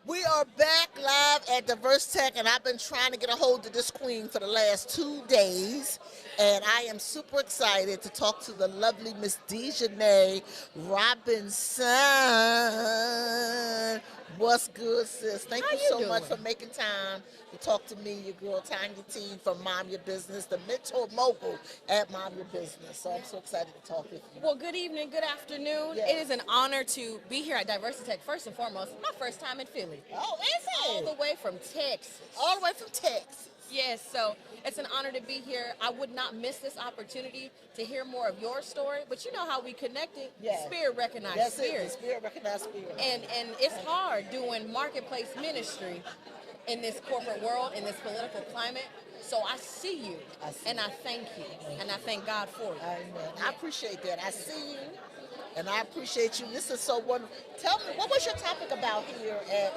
We are back live at Diversitech, and I've been trying to get a hold of this queen for the last 2 days, and I am super excited to talk to the lovely Miss D'Janae Robinson. What's good, sis? Thank How you you so much doing? for making time to talk to me, your girl Tanya T from Mom Your Business, the Mentor Mogul at Mom Your Business. So I'm so excited to talk with you. Well, good evening, good afternoon. Yes. It is an honor to be here at Diversitech. First and foremost, my first time in Philly. Oh, is All the it? way from Texas. All the way from Texas. Yes, so it's an honor to be here. I would not miss this opportunity to hear more of your story, but you know how we connected. Yes. Spirit recognized That's spirit. it. Spirit recognized spirit. And it's hard doing marketplace ministry in this corporate world, in this political climate. So I see you, and I thank you, and I thank God for you. Amen. I appreciate that. I see you, and I appreciate you. This is so wonderful. Tell me, what was your topic about here at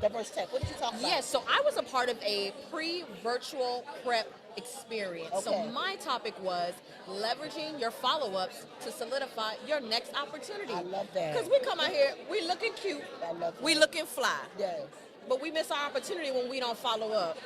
Diversitech? What did you talk about? Yes, so I was a part of a pre-virtual prep experience. So Okay. my topic was leveraging your follow-ups to solidify your next opportunity. I love that. Because we come out here, we looking cute, I love that. we looking fly, Yes. but we miss our opportunity when we don't follow up.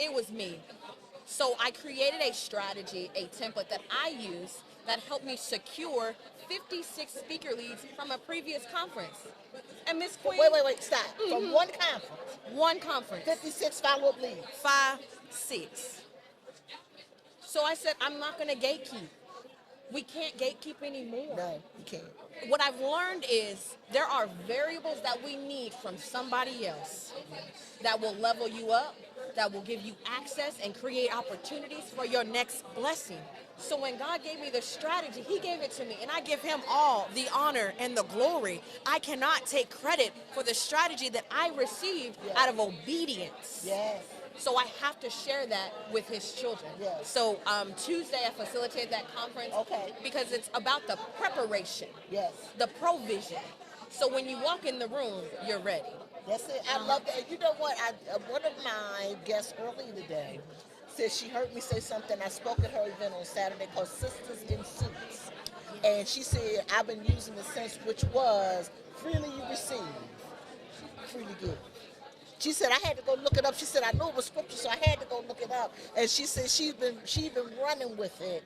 It was me. So I created a strategy, a template that I use that helped me secure 56 speaker leads from a previous conference. And Miss Queen, Wait, stop. From one conference, one conference, 56 follow-up leads. 5, 6. So I said, I'm not going to gatekeep. We can't gatekeep anymore. No, you can't. What I've learned is there are variables that we need from somebody else that will level you up, that will give you access and create opportunities for your next blessing. So when God gave me the strategy, he gave it to me, and I give him all the honor and the glory. I cannot take credit for the strategy that I received out of obedience. Yes. So I have to share that with his children. Yes. So Tuesday I facilitated that conference. Okay. Because it's about the preparation, Yes. the provision. So when you walk in the room, you're ready. That's it. I love that. And you know what? One of my guests earlier today said she heard me say something. I spoke at her event on Saturday called Sisters in Suits. And she said, I've been using the sense which was freely you receive, freely give. She said, I had to go look it up. She said, I knew it was scripture, so I had to go look it up. And she said she's been running with it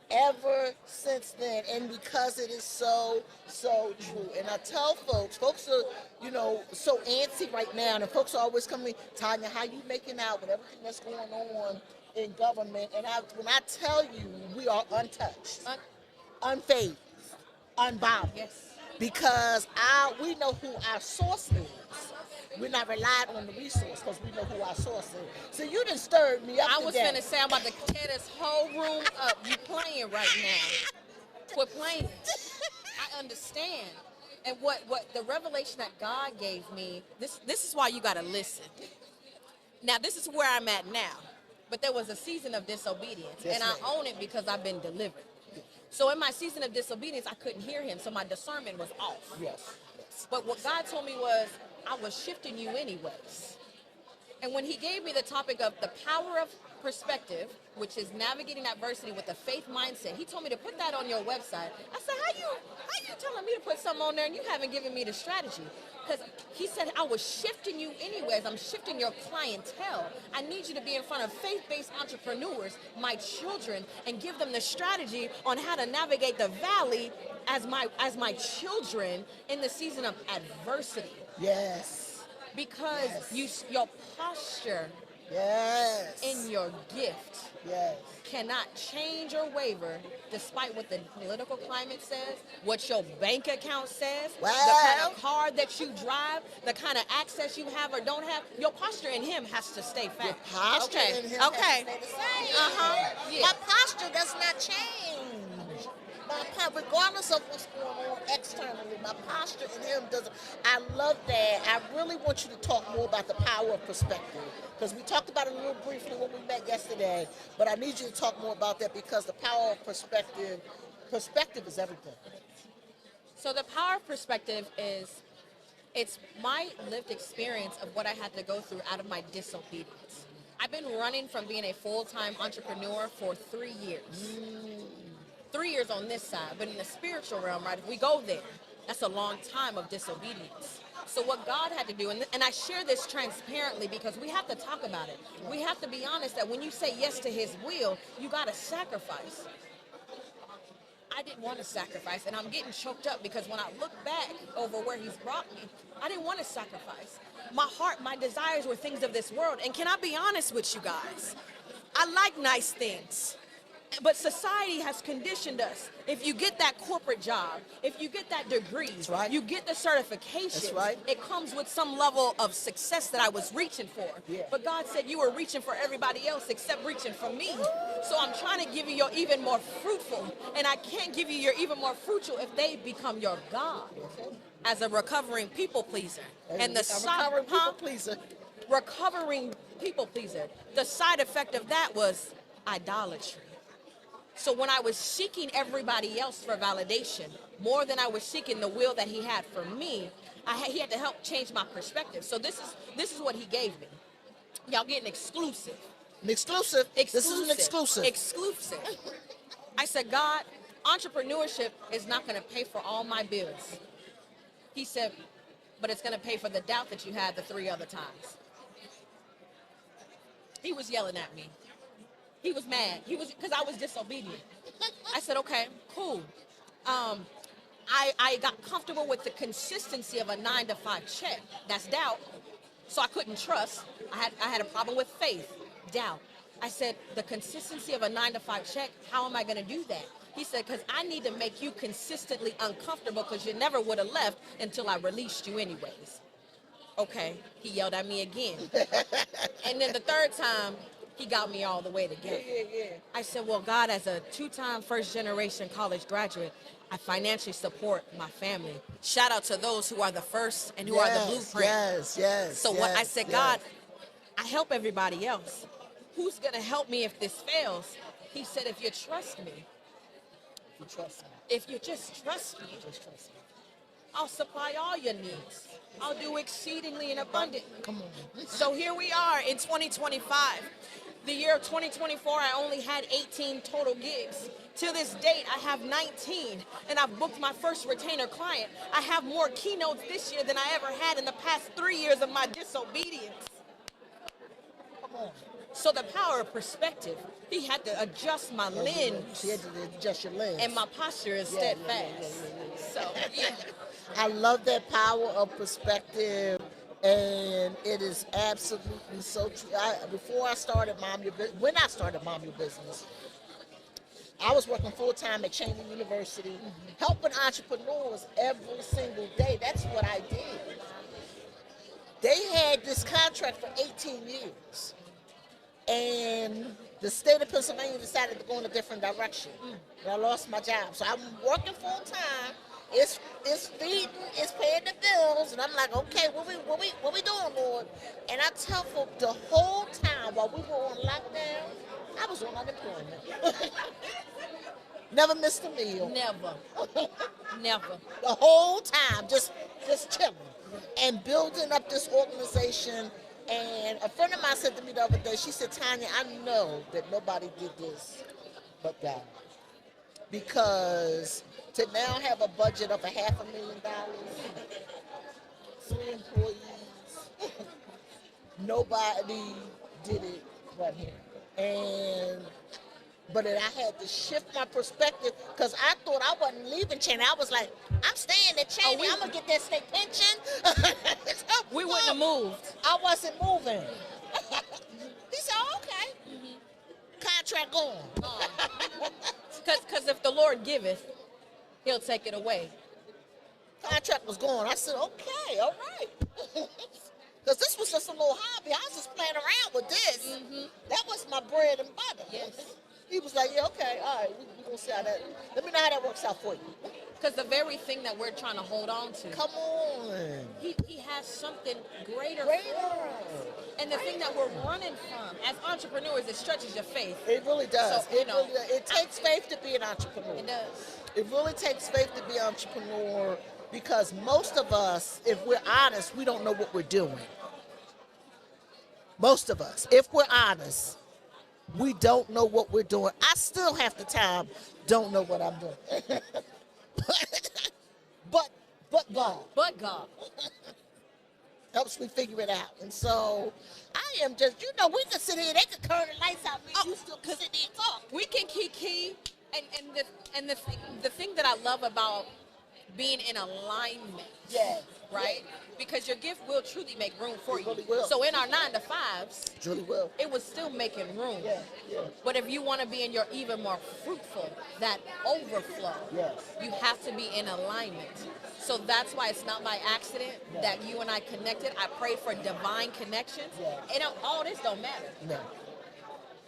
ever since then, and because it is so true. And I tell folks are, so antsy right now, and folks are always coming, Tanya, how you making out with everything that's going on in government? And when I tell you, we are untouched, unfazed, unbothered, Yes. because we know who our source is. We're not relying on the resource because we know who our source is. So you done stirred me up I was today. finna say I'm about to tear this whole room up. You playing right now. Quit playing. I understand. And what the revelation that God gave me, this is why you gotta listen. Now this is where I'm at now. But there was a season of disobedience. Yes, and I ma'am. own it because I've been delivered. So in my season of disobedience, I couldn't hear him, so my discernment was off. Yes. But what God told me was, I was shifting you anyways. And when he gave me the topic of the power of perspective, which is navigating adversity with a faith mindset, he told me to put that on your website. I said, how you telling me to put something on there and you haven't given me the strategy? Because he said, I was shifting you anyways. I'm shifting your clientele. I need you to be in front of faith-based entrepreneurs, my children, and give them the strategy on how to navigate the valley as my children in the season of adversity. Yes. Because your posture Yes. in your gift Yes. cannot change or waver despite what the political climate says, what your bank account says, the kind of car that you drive, the kind of access you have or don't have. Your posture in him has to stay fast. Your posture in him Okay. has to stay the same. Yeah. My posture does not change. Regardless of what's going on externally, my posture in him doesn't. I love that. I really want you to talk more about the power of perspective, because we talked about it a little briefly when we met yesterday, but I need you to talk more about that, because the power of perspective is everything. So the power of perspective is, it's my lived experience of what I had to go through out of my disobedience. I've been running from being a full-time entrepreneur for 3 years. 3 years on this side, but in the spiritual realm, right, if we go there, that's a long time of disobedience. So what God had to do, and I share this transparently because we have to talk about it. We have to be honest that when you say yes to his will, you got to sacrifice. I didn't want to sacrifice, and I'm getting choked up because when I look back over where he's brought me, I didn't want to sacrifice. My heart, my desires were things of this world. And can I be honest with you guys? I like nice things. But society has conditioned us. If you get that corporate job, if you get that degree, right. you get the certification, That's right. it comes with some level of success that I was reaching for. Yeah. But God said you were reaching for everybody else except reaching for me. So I'm trying to give you your even more fruitful. And I can't give you your even more fruitful if they become your God. As a recovering people pleaser. And the recovering people pleaser. Recovering people pleaser. The side effect of that was idolatry. So when I was seeking everybody else for validation, more than I was seeking the will that he had for me, he had to help change my perspective. So this is what he gave me. Y'all getting exclusive. An exclusive. This is an exclusive. Exclusive. I said, God, entrepreneurship is not going to pay for all my bills. He said, but it's going to pay for the doubt that you had the 3 other times. He was yelling at me. He was mad. He was because I was disobedient. I said, okay, cool. I got comfortable with the consistency of a 9-to-5 check. That's doubt. So I couldn't trust. I had a problem with faith, doubt. I said, the consistency of a 9-to-5 check, how am I going to do that? He said, because I need to make you consistently uncomfortable because you never would have left until I released you anyways. Okay, he yelled at me again. And then the 3rd time, he got me all the way together. Yeah. I said, well, God, as a 2-time first-generation college graduate, I financially support my family. Shout out to those who are the first and who are the blueprint. Yes. So what I said, God, I help everybody else. Who's going to help me if this fails? He said, if you trust me. If you trust me. If you just trust me. I'll supply all your needs. I'll do exceedingly and abundantly. Come on. So here we are in 2025. The year of 2024, I only had 18 total gigs. To this date, I have 19, and I've booked my first retainer client. I have more keynotes this year than I ever had in the past 3 years of my disobedience. Come on. So the power of perspective, he had to adjust my lens. He had to adjust your lens. And my posture is steadfast. So, yeah. I love that power of perspective, and it is absolutely so true. When I started Mom Your Business, I was working full-time at Cheney University, helping entrepreneurs every single day. That's what I did. They had this contract for 18 years, and the state of Pennsylvania decided to go in a different direction. And I lost my job. So I'm working full-time. It's feeding, it's paying the bills, and I'm like, okay, what we doing, Lord? And I tell folks the whole time while we were on lockdown, I was on unemployment. Never missed a meal. Never. The whole time, just chilling and building up this organization. And a friend of mine said to me the other day, she said, Tanya, I know that nobody did this but God. Because to now have a budget of $500,000, 3 employees, nobody did it but him. But I had to shift my perspective because I thought I wasn't leaving Cheney. I was like, I'm staying at Cheney. I'm going to get that state pension. We wouldn't have moved. I wasn't moving. He said, oh, okay. Contract gone. Because if the Lord giveth, he'll take it away. Contract was gone. I said, okay, all right. Because this was just a little hobby. I was just playing around with this. That was my bread and butter. Yes. He was like, yeah, okay, all right, we're going to see how that, let me know how that works out for you. Because the very thing that we're trying to hold on to. Come on. He has something greater. And the Greater. thing that we're running from, as entrepreneurs, it stretches your faith. It really does. So, it takes faith to be an entrepreneur. It does. It really takes faith to be an entrepreneur because most of us, if we're honest, we don't know what we're doing. Most of us, if we're honest, we don't know what we're doing. I still half the time don't know what I'm doing. but God. But God. Helps me figure it out. And so I am just, we could sit here, they could turn the lights out, and you still can sit there and talk. We can key, and the thing that I love about being in alignment, Yes. right? Because your gift will truly make room for It you. really will. So in our 9 to 5s, Truly will. it was still making room. Yeah, yeah. But if you want to be in your even more fruitful, that overflow, Yes. you have to be in alignment. So that's why it's not by accident No. that you and I connected. I prayed for divine connections. Yeah. And all this don't matter. No.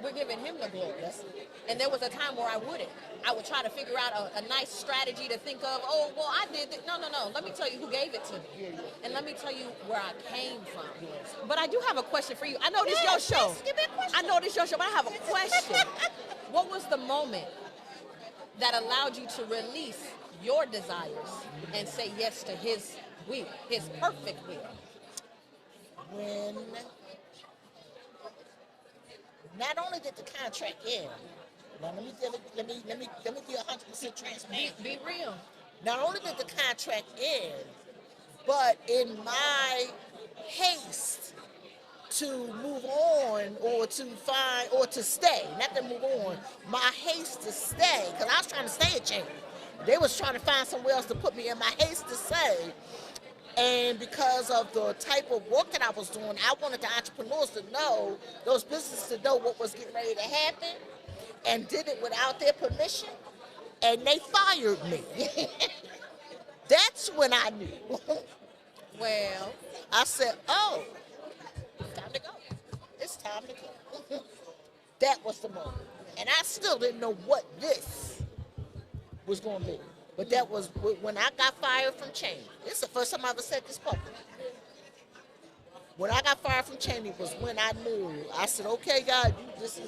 We're giving him the glory. That's it. And there was a time where I wouldn't. I would try to figure out a nice strategy to think of, oh, well, I did it. No. Let me tell you who gave it to me. Yeah, yeah. And let me tell you where I came from. Yes. But I do have a question for you. I know this Yes, your show. yes, give me a question. I know this your show, but I have a question. What was the moment that allowed you to release your desires and say yes to his will, his perfect will? When not only did the contract end, now let me be 100% transparent. Be real. Not only did the contract end, but in my haste to move on or to find or to stay, not to move on, my haste to stay, because I was trying to stay at Chamber. They was trying to find somewhere else to put me in. My haste to stay. And because of the type of work that I was doing, I wanted the entrepreneurs to know, those businesses to know what was getting ready to happen, and did it without their permission, and they fired me. That's when I knew. Well, I said, oh, it's time to go. It's time to go. That was the moment. And I still didn't know what this was going to be. But that was when I got fired from Cheney. This is the first time I ever said this publicly. When I got fired from Cheney was when I knew. I said, okay, God, this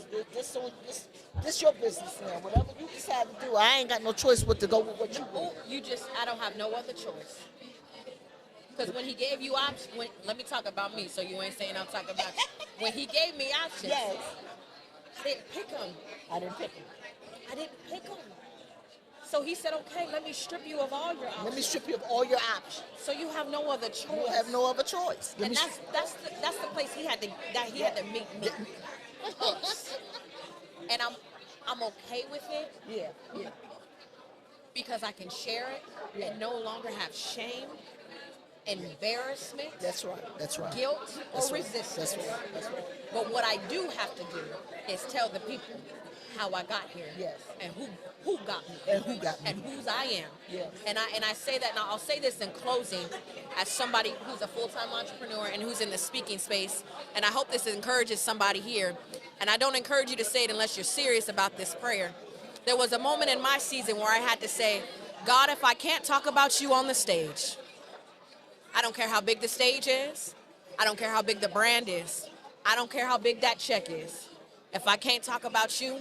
your business now. Whatever you decide to do, I ain't got no choice but to go with what you want. I don't have no other choice. Because when he gave you options, let me talk about me so you ain't saying I'm talking about you. When he gave me options, Yes. I didn't pick them. I didn't pick him. I didn't pick them. So he said, okay, let me strip you of all your options. Let me strip you of all your options. So you have no other choice. You have no other choice. And that's the place he had to meet me. And I'm okay with it. Yeah. Because I can share it and no longer have shame, embarrassment, That's right. guilt, That's or right. resistance. That's right. But what I do have to do is tell the people how I got here. Yes. And who got me. And who got me. And whose I am. Yes. And I say that now. I'll say this in closing as somebody who's a full-time entrepreneur and who's in the speaking space. And I hope this encourages somebody here. And I don't encourage you to say it unless you're serious about this prayer. There was a moment in my season where I had to say, God, if I can't talk about you on the stage, I don't care how big the stage is. I don't care how big the brand is. I don't care how big that check is. If I can't talk about you,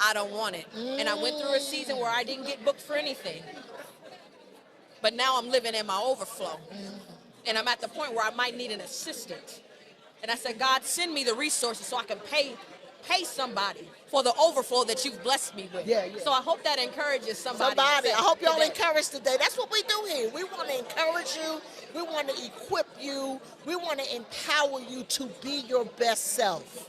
I don't want it. And I went through a season where I didn't get booked for anything. But now I'm living in my overflow. And I'm at the point where I might need an assistant. And I said, God, send me the resources so I can pay somebody for the overflow that you've blessed me with. Yeah. So I hope that encourages somebody. I hope y'all today. encouraged today. That's what we do here. We want to encourage you. We want to equip you. We want to empower you to be your best self.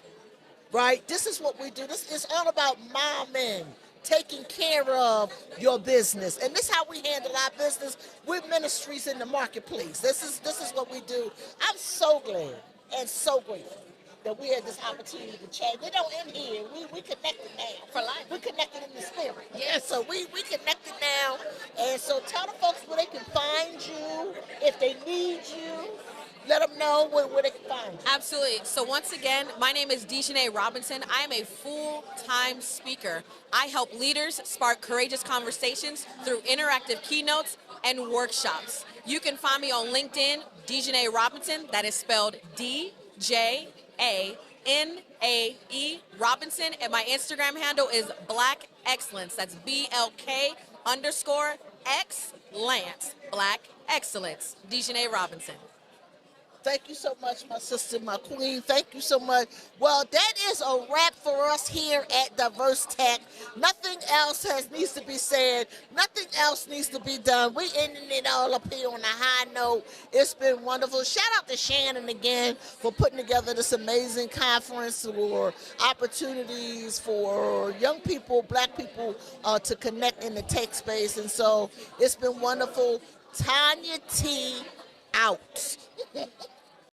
Right? This is what we do. This is all about momming, taking care of your business. And this is how we handle our business. We're ministries in the marketplace. This is what we do. I'm so glad and so grateful that we had this opportunity to chat. They don't end here. We connected now. For life. We connected in the spirit. Yes. So we connected now. And so tell the folks where they can find you. If they need you, let them know where they can find you. Absolutely. So once again, my name is D'Janae Robinson. I am a full-time speaker. I help leaders spark courageous conversations through interactive keynotes and workshops. You can find me on LinkedIn, D'Janae Robinson. That is spelled DJANAE Robinson. And my Instagram handle is Black Excellence. That's BLK_X Lance. Black Excellence. D'Janae Robinson. Thank you so much, my sister, my queen. Thank you so much. Well, that is a wrap for us here at Diversitech. Nothing else needs to be said. Nothing else needs to be done. We ending it all up here on a high note. It's been wonderful. Shout out to Shannon again for putting together this amazing conference for opportunities for young people, black people, to connect in the tech space. And so it's been wonderful. Tanya T out.